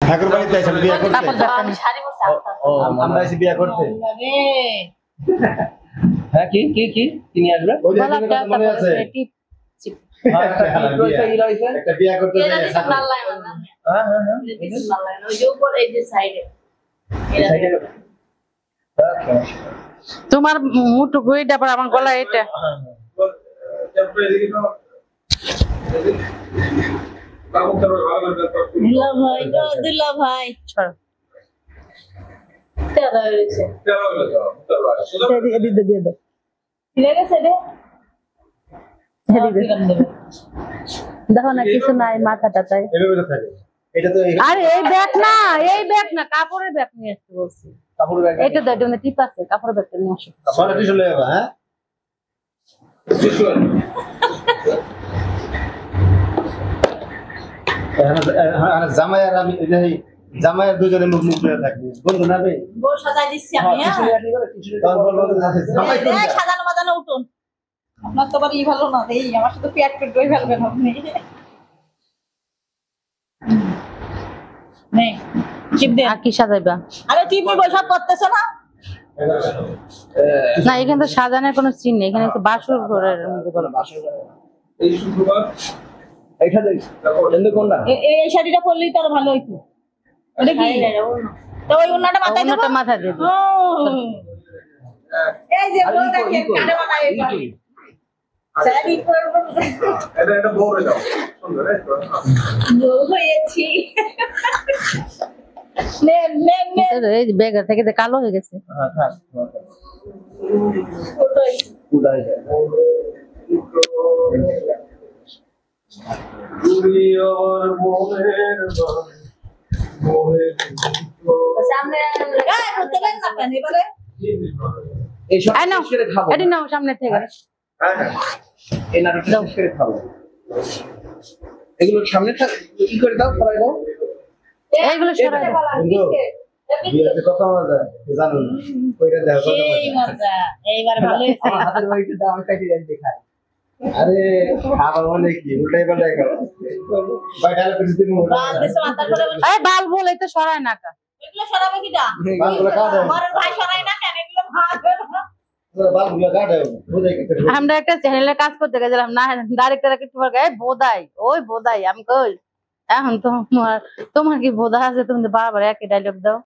ঠাকুর বাড়িতে এসে বিয়ে করতে আমরা এসে বিয়ে করতে হ্যাঁ কি কি কি কি নিয়ে আসবে ওই যে মনে আছে একটা বিয়ে করতে যাই হ্যাঁ হ্যাঁ হ্যাঁ ওই যে উপর এই যে সাইডে তোমার মুঠো গইটা পর আমার গলা এটা দুলা ভাই ছাড় তেরা হয়েছে দিয়ে দাও ফিরে গেছে রে দেখো না কিছু নাই মাথাটা তাই এভাবে তো থাকে এটা তো আরে এই ব্যাগ না কাপড়ের ব্যাগ নিয়ে আসতে বলছি কাপড় ব্যাগ এটা তো এটা টিপ আছে কাপড়ের ব্যাগটা নিয়ে আসো সরে চলে যাবে হ্যাঁ জামাই আর আমি জামাই দুজনে মুখ মুখ ধরে থাকবো বন্ধু না রে বউ সাজাই দিচ্ছি আমি জামাই সাজানো বাজানো উঠুন আপনার তো বাড়ি ভালো না এই আমার সাথে পেট পেট দই ফেলবেন আপনি নেই চিপ দে আর কি সাজাইবা আরে চিপ নি বৈশাখ করতেছ না না এখানে তো সাজানোর কোনো সিন নেই এখানে তো বাসর ঘরের মধ্যে বলো এই শুক্রবার এইখানে এন্ড কোনটা এই শাড়িটা পরলেই তো আরো ভালো হইতো ওটা কি তো ওই উন্নাটা মাথায় দেব ওনাটা মাথায় দেব এই যে বউ দেখেন কানে বানায় এই শাড়ি পরবো এটা বউরে দাও সুন্দর বউ হয়েছি নে নে নে এই ব্যাগ থেকে তো কালো হয়ে গেছে হ্যাঁ হ্যাঁ ওটাই উড়াই যায় দুনিয়ার মোহের সামনে গায় করতে দেন না কেন বলে এই সব এই নাও শেষ করে খাবো এটি নাও সামনে থেকে এই নাটকটা শেষ করে খাবো এগুলো সামনে কি করে দাও ফলাই দাও এইগুলো সরাই দাও বিয়েতে কত মজা জানো না কইরা দাও কত এই মজা মজা এইবার ভালো হয়েছে আমার হাতের বাড়িতে দাও আমি কাটি দেন দেখাই আরে খাবার মানে কি উল্টাই পাল্টাই খাও ভাই ডাল করে দিবো বাল দেশে মাথার করে বসে এই বাল বলে তো সরায় না কা এগুলো সরাবে কিটা বালগুলো কাটে আমার ভাই সরাই না কেন এগুলো ভালো বালগুলো কাটে বুঝাই কি আমরা একটা চ্যানেলে কাজ করতে গেছিলাম না ডাইরেক্টর কিছু বলে বোধাই ওই বোধাই আমি কই এখন তো তোমার কি বোধা আছে তুমি বারবার একই ডায়লগ দাও